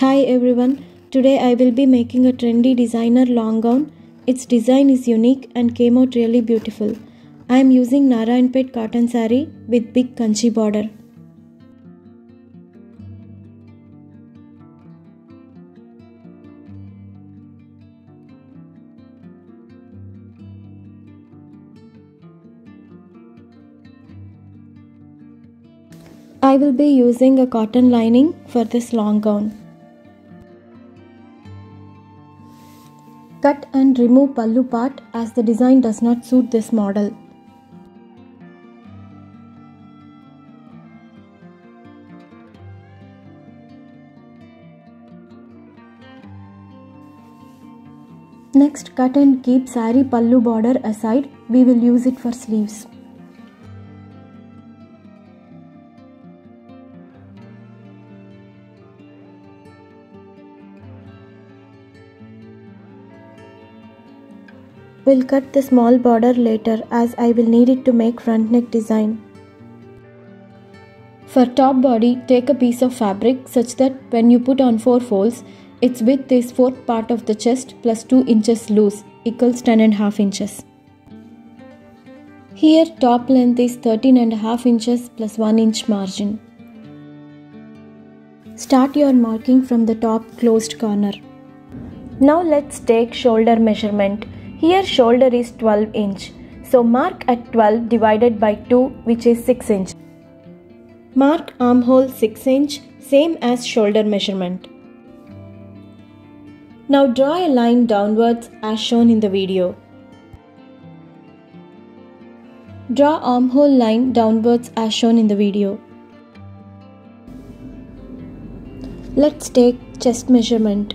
Hi everyone, today I will be making a trendy designer long gown. Its design is unique and came out really beautiful. I am using Narayanpet cotton saree with big kanchi border. I will be using a cotton lining for this long gown. Cut and remove pallu part as the design does not suit this model. Next, cut and keep saree pallu border aside. We will use it for sleeves. We'll cut the small border later as I will need it to make front neck design. For top body, take a piece of fabric such that when you put on 4 folds, its width is 4th part of the chest plus 2 inches loose equals 10.5 inches. Here top length is 13.5 inches plus 1 inch margin. Start your marking from the top closed corner. Now let's take shoulder measurement. Here shoulder is 12 inch. So mark at 12 divided by 2 which is 6 inch. Mark armhole 6 inch same as shoulder measurement. Now draw a line downwards as shown in the video. Draw armhole line downwards as shown in the video. Let's take chest measurement.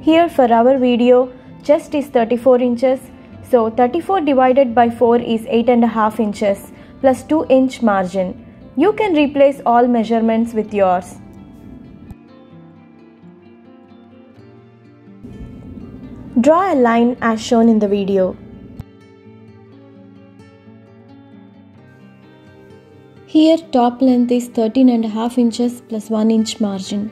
Here for our video, chest is 34 inches, so 34 divided by 4 is 8.5 inches plus 2 inch margin. You can replace all measurements with yours. Draw a line as shown in the video. Here top length is 13.5 inches plus 1 inch margin.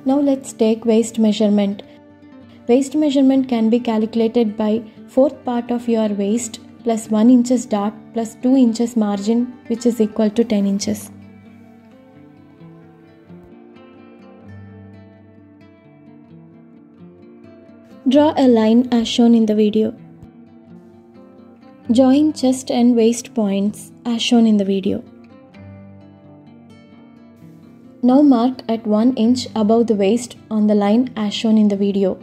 Now let's take waist measurement. Waist measurement can be calculated by 4th part of your waist plus 1 inches dot plus 2 inches margin which is equal to 10 inches. Draw a line as shown in the video. Join chest and waist points as shown in the video. Now mark at 1 inch above the waist on the line as shown in the video.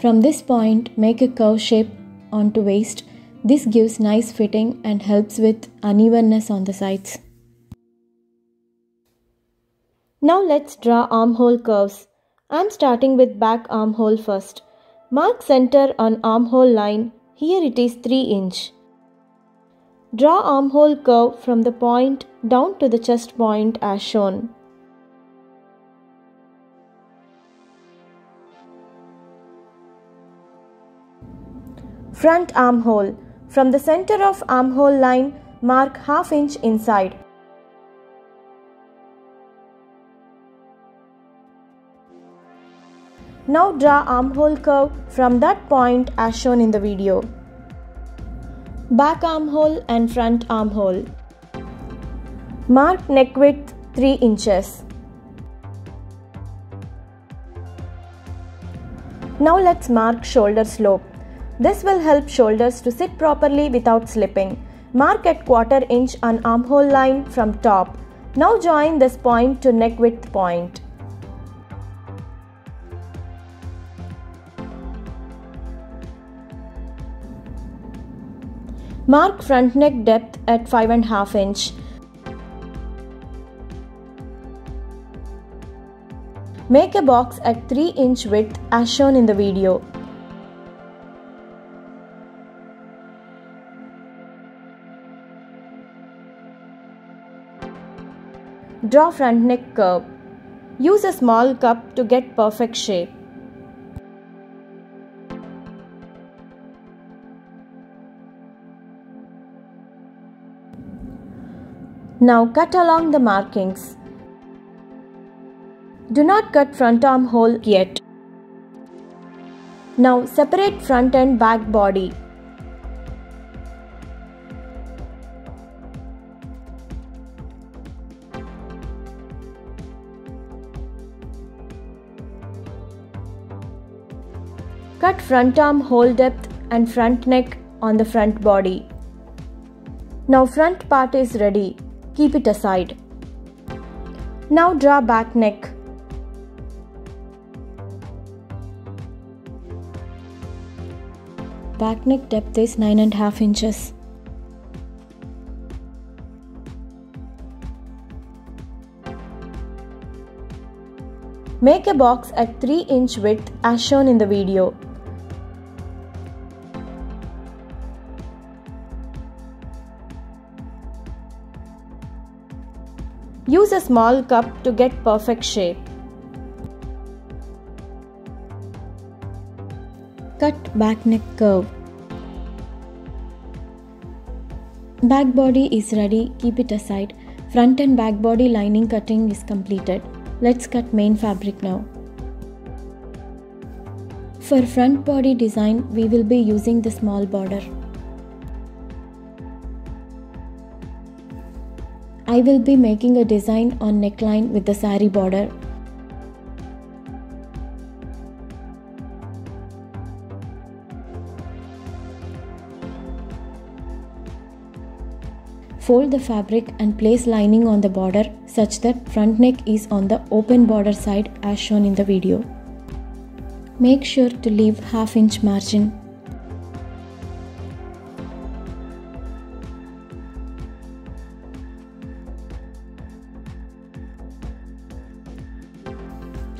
From this point, make a curve shape onto waist. This gives nice fitting and helps with unevenness on the sides. Now let's draw armhole curves. I am starting with back armhole first. Mark center on armhole line. Here it is 3 inch. Draw armhole curve from the point down to the chest point as shown. Front armhole. From the center of armhole line, mark ½ inch inside. Now draw armhole curve from that point as shown in the video. Back armhole and front armhole. Mark neck width 3 inches. Now let's mark shoulder slope. This will help shoulders to sit properly without slipping. Mark at 1/4 inch on armhole line from top. Now join this point to neck width point. Mark front neck depth at 5.5 inch. Make a box at 3 inch width as shown in the video. Draw front neck curve. Use a small cup to get perfect shape. Now cut along the markings. Do not cut front armhole yet. Now separate front and back body. Cut front armhole depth and front neck on the front body. Now front part is ready. Keep it aside. Now draw back neck. Back neck depth is 9.5 inches. Make a box at 3-inch width as shown in the video. Use a small cup to get perfect shape. Cut back neck curve. Back body is ready, keep it aside. Front and back body lining cutting is completed. Let's cut main fabric now. For front body design, we will be using the small border. I will be making a design on neckline with the saree border. Fold the fabric and place lining on the border such that front neck is on the open border side as shown in the video. Make sure to leave 1/2 inch margin.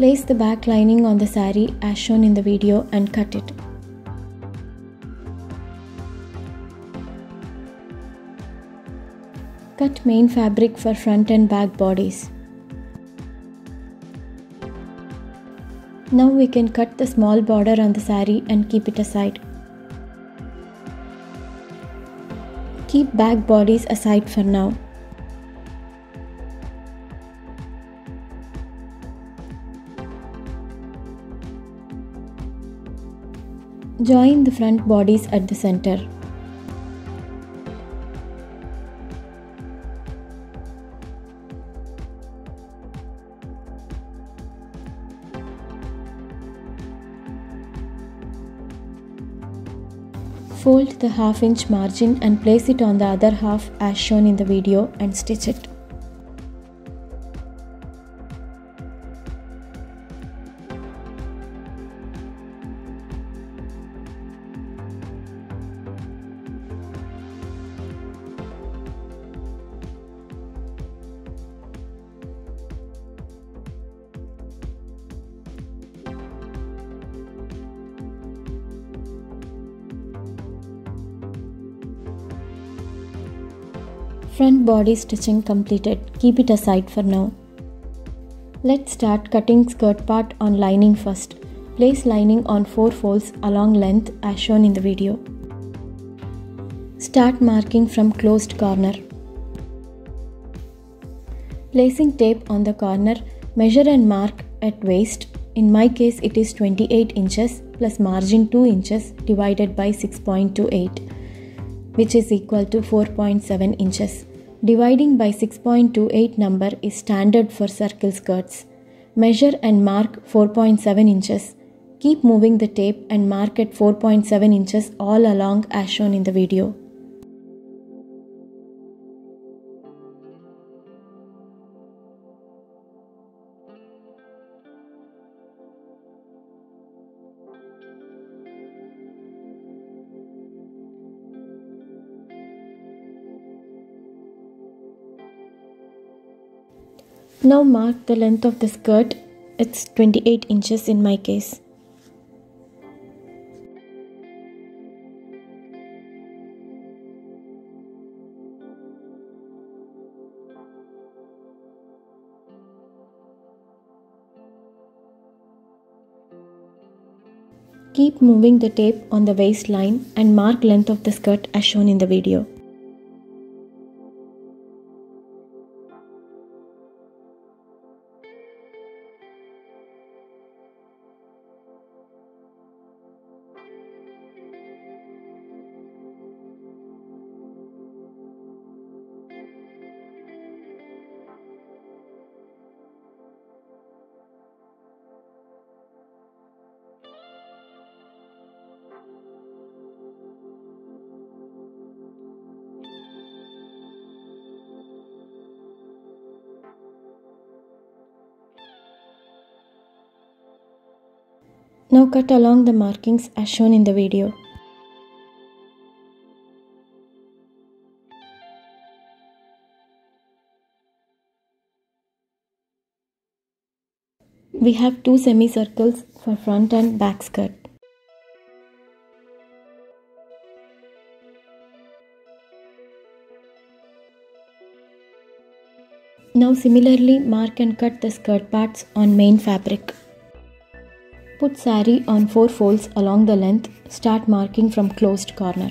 Place the back lining on the saree as shown in the video and cut it. Cut main fabric for front and back bodies. Now we can cut the small border on the saree and keep it aside. Keep back bodies aside for now. Join the front bodies at the center. Fold the 1/2 inch margin and place it on the other half as shown in the video and stitch it. Front body stitching completed. Keep it aside for now. Let's start cutting skirt part on lining first. Place lining on 4 folds along length as shown in the video. Start marking from closed corner. Placing tape on the corner, measure and mark at waist. In my case it is 28 inches plus margin 2 inches divided by 6.28, which is equal to 4.7 inches. Dividing by 6.28 number is standard for circle skirts. Measure and mark 4.7 inches. Keep moving the tape and mark at 4.7 inches all along as shown in the video. Now mark the length of the skirt. It's 28 inches in my case. Keep moving the tape on the waistline and mark length of the skirt as shown in the video. Now cut along the markings as shown in the video. We have two semicircles for front and back skirt. Now similarly mark and cut the skirt parts on main fabric. Put saree on 4 folds along the length. Start marking from closed corner.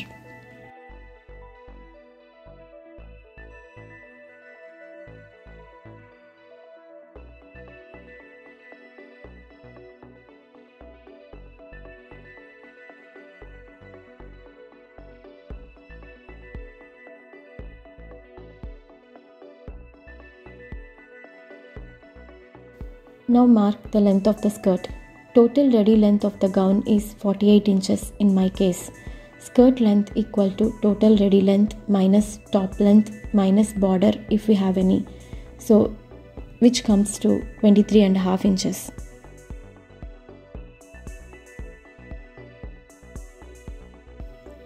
Now mark the length of the skirt. Total ready length of the gown is 48 inches in my case. Skirt length equal to total ready length minus top length minus border if we have any. So which comes to 23.5 inches.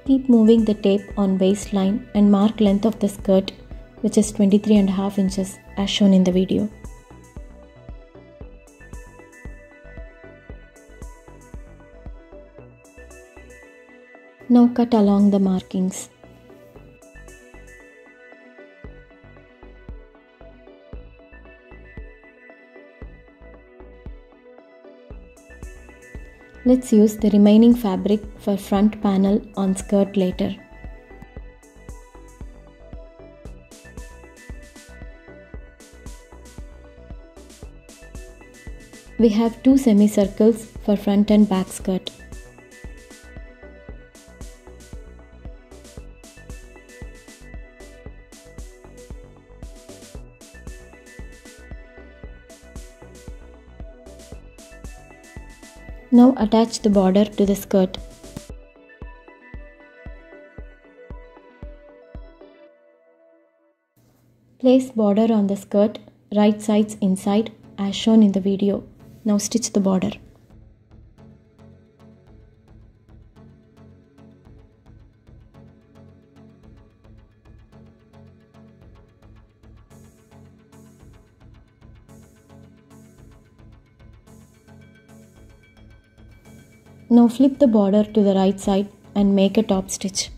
Keep moving the tape on waistline and mark length of the skirt, which is 23.5 inches as shown in the video. Now cut along the markings. Let's use the remaining fabric for front panel on skirt later. We have two semicircles for front and back skirt. Now attach the border to the skirt. Place border on the skirt, right sides inside as shown in the video. Now stitch the border. Now flip the border to the right side and make a top stitch.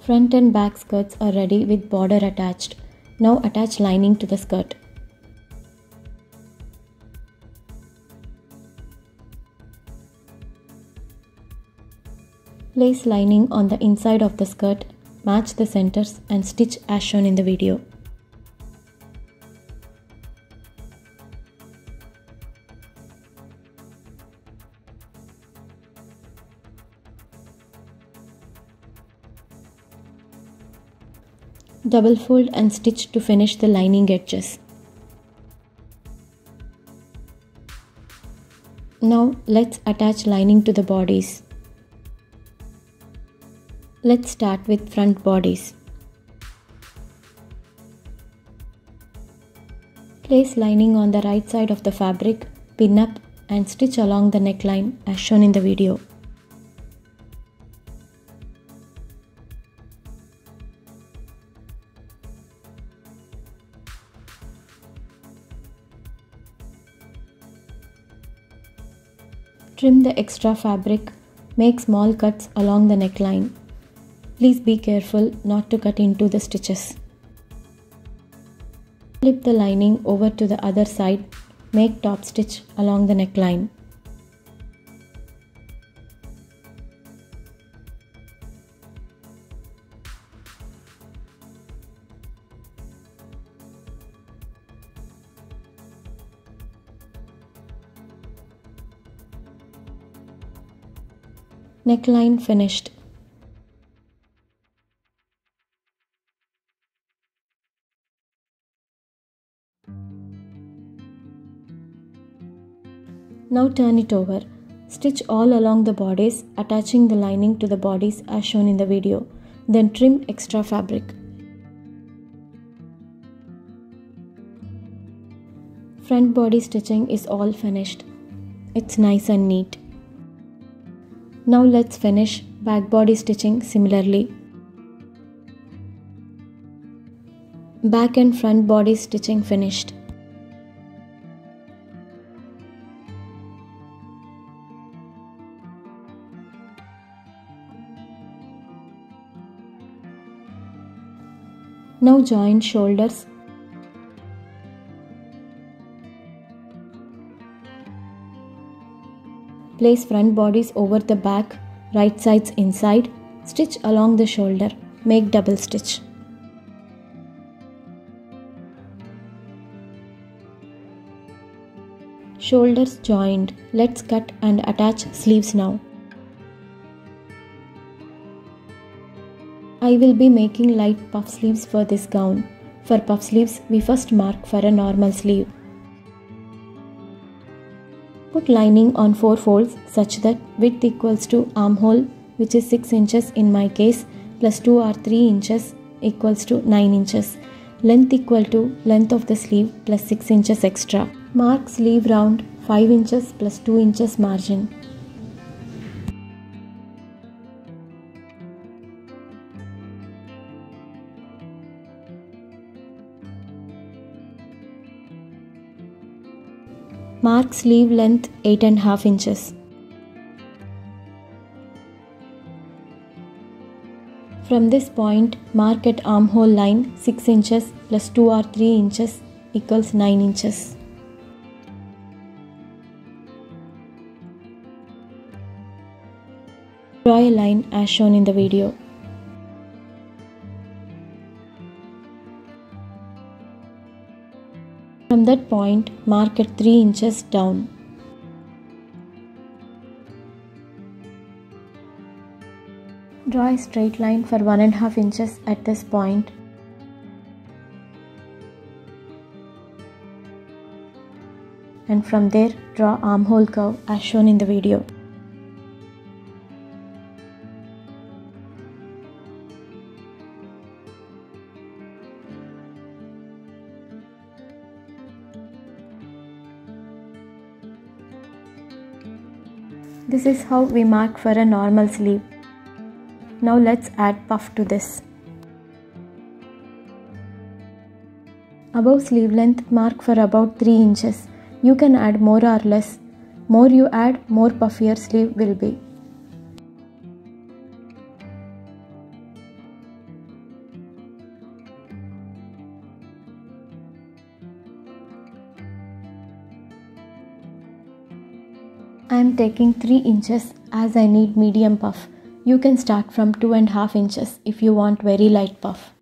Front and back skirts are ready with border attached. Now attach lining to the skirt. Place lining on the inside of the skirt. Match the centers and stitch as shown in the video. Double fold and stitch to finish the lining edges. Now let's attach lining to the bodies. Let's start with front bodies. Place lining on the right side of the fabric, pin up and stitch along the neckline as shown in the video. Trim the extra fabric, make small cuts along the neckline. Please be careful not to cut into the stitches. Flip the lining over to the other side, make top stitch along the neckline. Neckline finished. Now turn it over. Stitch all along the bodies, attaching the lining to the bodies as shown in the video. then trim extra fabric. Front body stitching is all finished. It's nice and neat. Now let's finish back body stitching similarly. Back and front body stitching finished. Now join shoulders. Place front bodies over the back, right sides inside, stitch along the shoulder, make double stitch. Shoulders joined, let's cut and attach sleeves now. I will be making light puff sleeves for this gown. For puff sleeves, we first mark for a normal sleeve. Put lining on 4 folds such that width equals to armhole, which is 6 inches in my case, plus 2 or 3 inches equals to 9 inches. Length equal to length of the sleeve plus 6 inches extra. Mark sleeve round 5 inches plus 2 inches margin. Mark sleeve length 8.5 inches. From this point, mark at armhole line 6 inches plus 2 or 3 inches equals 9 inches. Draw a line as shown in the video. From that point, mark at 3 inches down. Draw a straight line for 1.5 inches at this point. And from there, draw armhole curve as shown in the video. This is how we mark for a normal sleeve. Now let's add puff to this. Above sleeve length, mark for about 3 inches. You can add more or less. More you add, more puffier sleeve will be. I am taking 3 inches as I need medium puff. You can start from 2.5 inches if you want very light puff.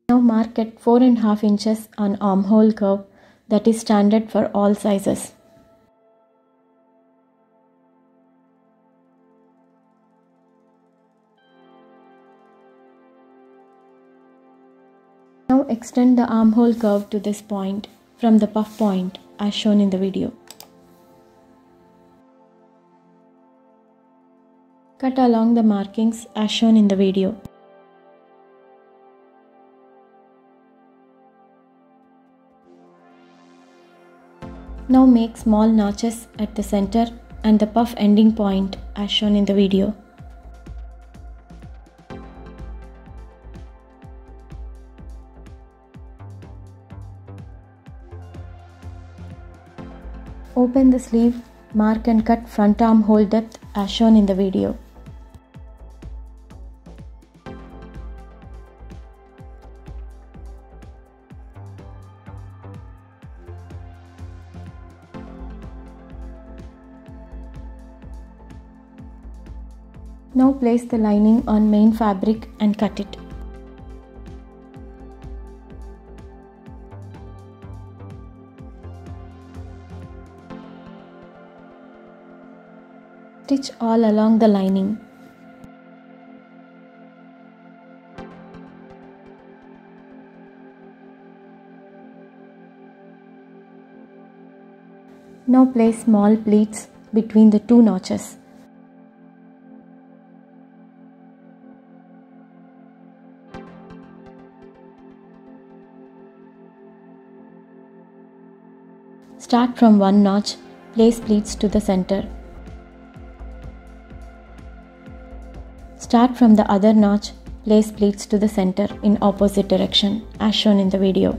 Now mark at 4.5 inches on armhole curve, that is standard for all sizes. Now extend the armhole curve to this point from the puff point as shown in the video. Cut along the markings as shown in the video. Now make small notches at the center and the puff ending point as shown in the video. Open the sleeve, mark and cut front armhole depth as shown in the video. Now place the lining on main fabric and cut it. Stitch all along the lining. Now place small pleats between the 2 notches. Start from one notch, place pleats to the center. Start from the other notch, place pleats to the center in opposite direction as shown in the video.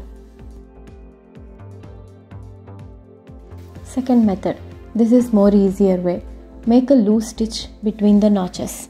Second method. This is more easier way. Make a loose stitch between the notches.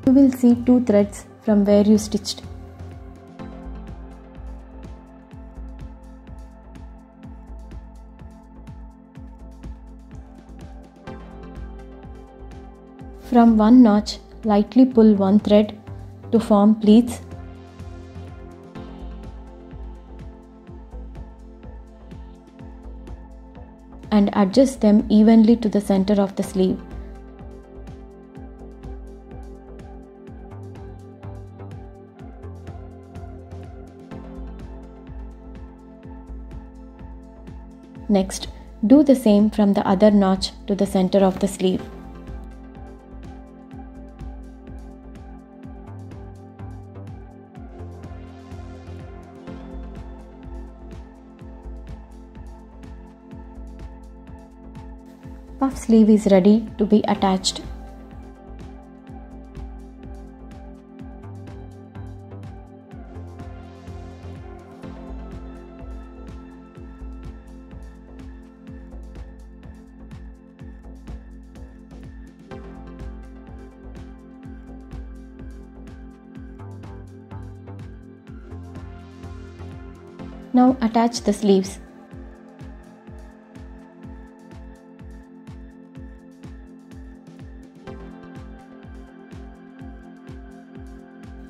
You will see two threads from where you stitched. From one notch, lightly pull one thread to form pleats. And adjust them evenly to the center of the sleeve. Next, do the same from the other notch to the center of the sleeve. Puff sleeve is ready to be attached. Now attach the sleeves.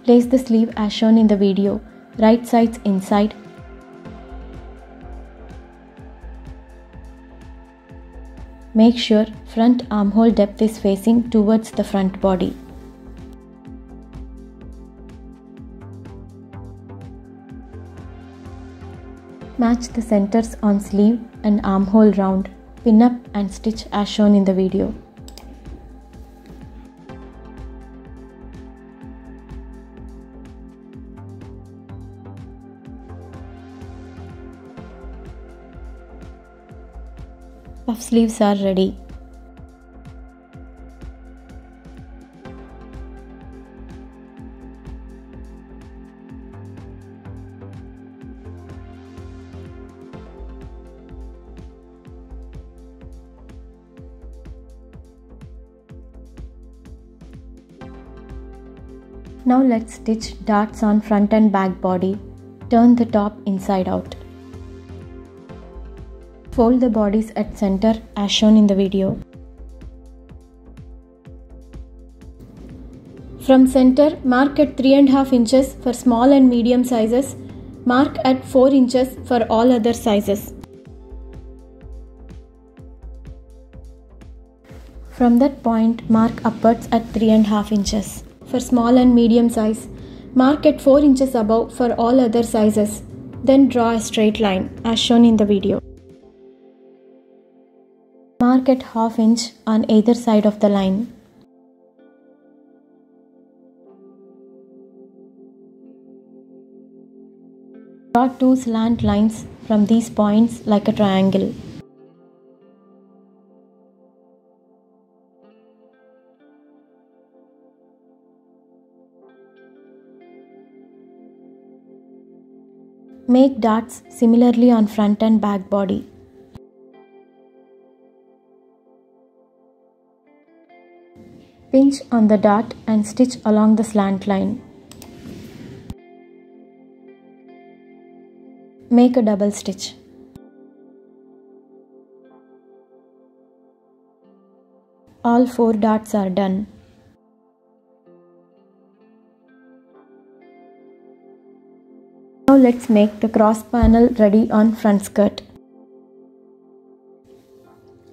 Place the sleeve as shown in the video, right sides inside. Make sure front armhole depth is facing towards the front body. Match the centers on sleeve and armhole round. Pin up and stitch as shown in the video. Puff sleeves are ready. Now let's stitch darts on front and back body. Turn the top inside out. Fold the bodies at center as shown in the video. From center, mark at 3.5 inches for small and medium sizes. Mark at 4 inches for all other sizes. From that point, mark upwards at 3.5 inches. For small and medium size, mark at 4 inches above for all other sizes. Then draw a straight line as shown in the video. Mark at 1/2 inch on either side of the line. Draw 2 slant lines from these points like a triangle. Make darts similarly on front and back body. Pinch on the dart and stitch along the slant line. Make a double stitch. All 4 darts are done. Now let's make the cross panel ready on front skirt.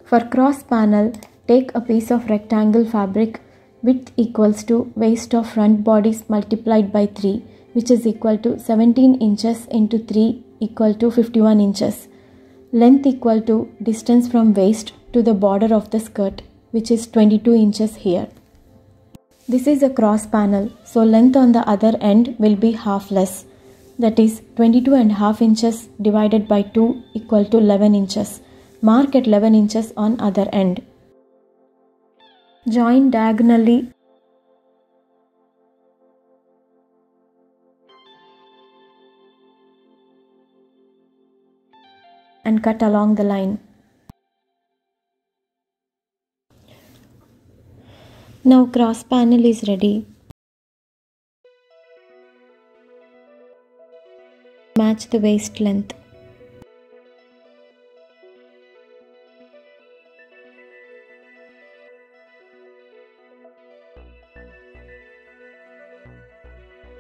For cross panel, take a piece of rectangle fabric, Width equals to waist of front bodice multiplied by 3, which is equal to 17 inches into 3 equal to 51 inches. Length equal to distance from waist to the border of the skirt, which is 22 inches here. This is a cross panel, so length on the other end will be half less. That is 22.5 inches divided by 2 equal to 11 inches. Mark at 11 inches on other end. Join diagonally and cut along the line. Now cross panel is ready. Match the waist length.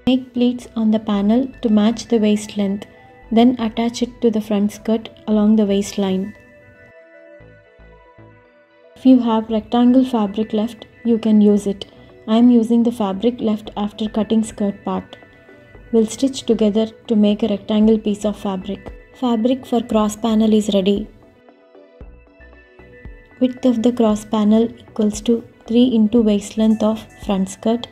Make pleats on the panel to match the waist length, then attach it to the front skirt along the waistline. If you have rectangle fabric left, you can use it. I am using the fabric left after cutting skirt part. We'll stitch together to make a rectangle piece of fabric. Fabric for cross panel is ready. Width of the cross panel equals to 3 into waist length of front skirt,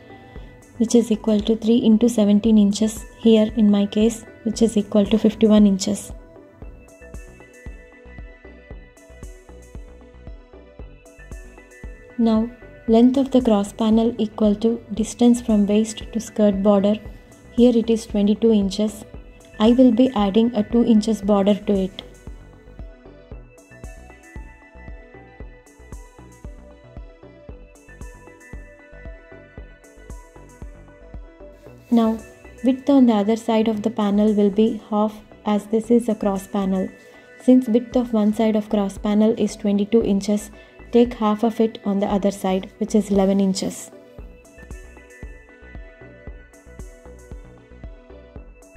which is equal to 3 into 17 inches here in my case, which is equal to 51 inches. Now length of the cross panel equal to distance from waist to skirt border. Here it is 22 inches. I will be adding a 2 inches border to it. Now width on the other side of the panel will be half, as this is a cross panel. Since width of one side of cross panel is 22 inches, take half of it on the other side, which is 11 inches.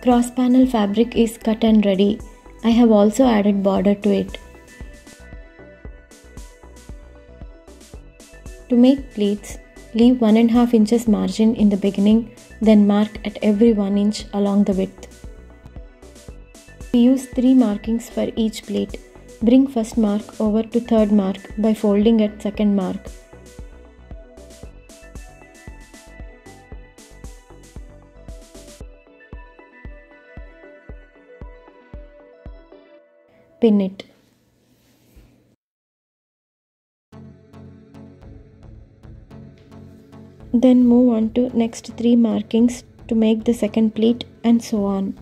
Cross panel fabric is cut and ready. I have also added border to it. To make pleats, leave 1.5 inches margin in the beginning, then mark at every 1 inch along the width. We use 3 markings for each pleat. Bring first mark over to third mark by folding at second mark. Pin it. Then move on to next 3 markings to make the second pleat, and so on.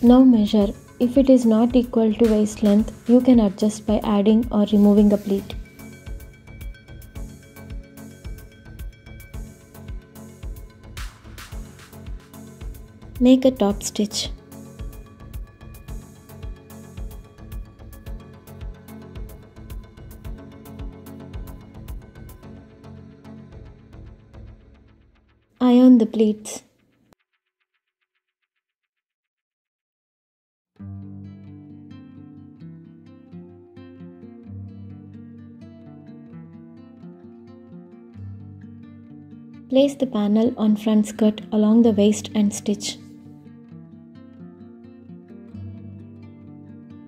Now measure. If it is not equal to waist length, you can adjust by adding or removing a pleat. Make a top stitch. Iron the pleats. Place the panel on front skirt along the waist and stitch.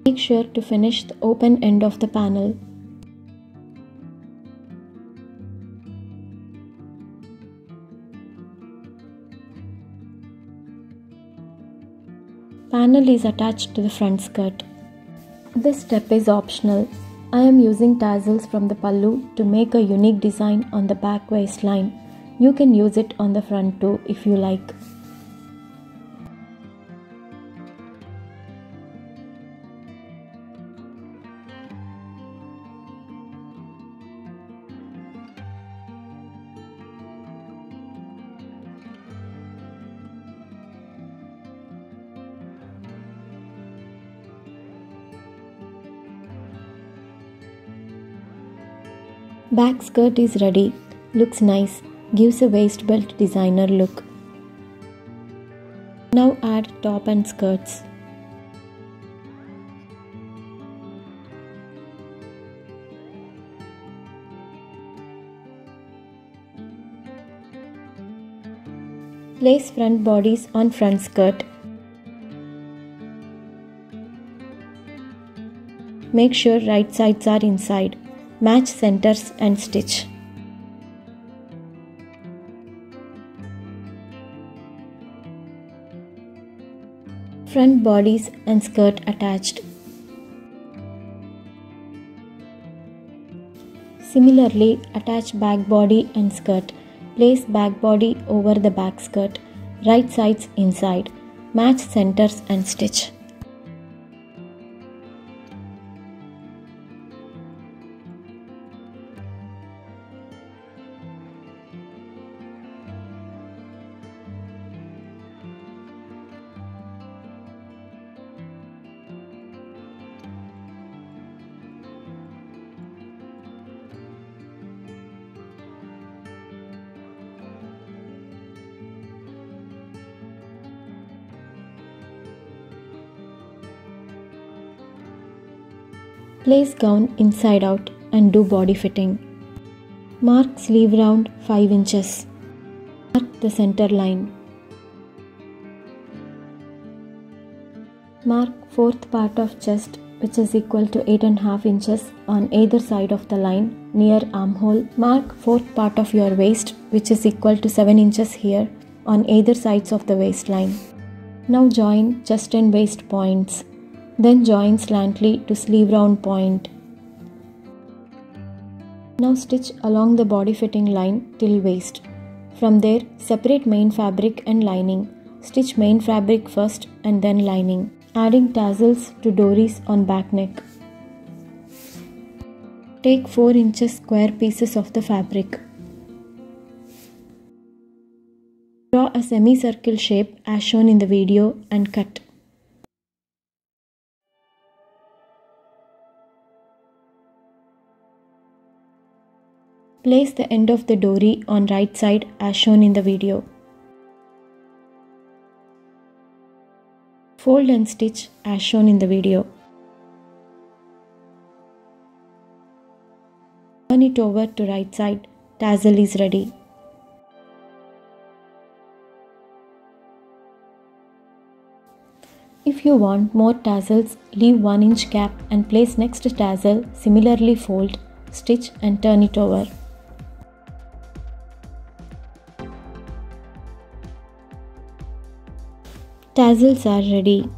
Make sure to finish the open end of the panel. Panel is attached to the front skirt. This step is optional. I am using tassels from the pallu to make a unique design on the back waistline. You can use it on the front too if you like. Back skirt is ready. Looks nice. Gives a waist belt designer look. Now add top and skirts. Place front bodies on front skirt. Make sure right sides are inside. Match centers and stitch. Front bodies and skirt attached. Similarly, attach back body and skirt. Place back body over the back skirt. Right sides inside. Match centers and stitch. Place gown inside out and do body fitting. Mark sleeve round 5 inches. Mark the center line. Mark fourth part of chest, which is equal to 8.5 inches on either side of the line near armhole. Mark fourth part of your waist, which is equal to 7 inches here on either sides of the waistline. Now join chest and waist points. Then join slantly to sleeve round point. Now stitch along the body fitting line till waist. From there, separate main fabric and lining. Stitch main fabric first and then lining, adding tassels to dories on back neck. Take 4 inches square pieces of the fabric. Draw a semicircle shape as shown in the video and cut. Place the end of the dory on right side as shown in the video. Fold and stitch as shown in the video. Turn it over to right side. Tassel is ready. If you want more tassels, leave 1 inch gap and place next tassel, similarly fold, stitch and turn it over. Tassels are ready.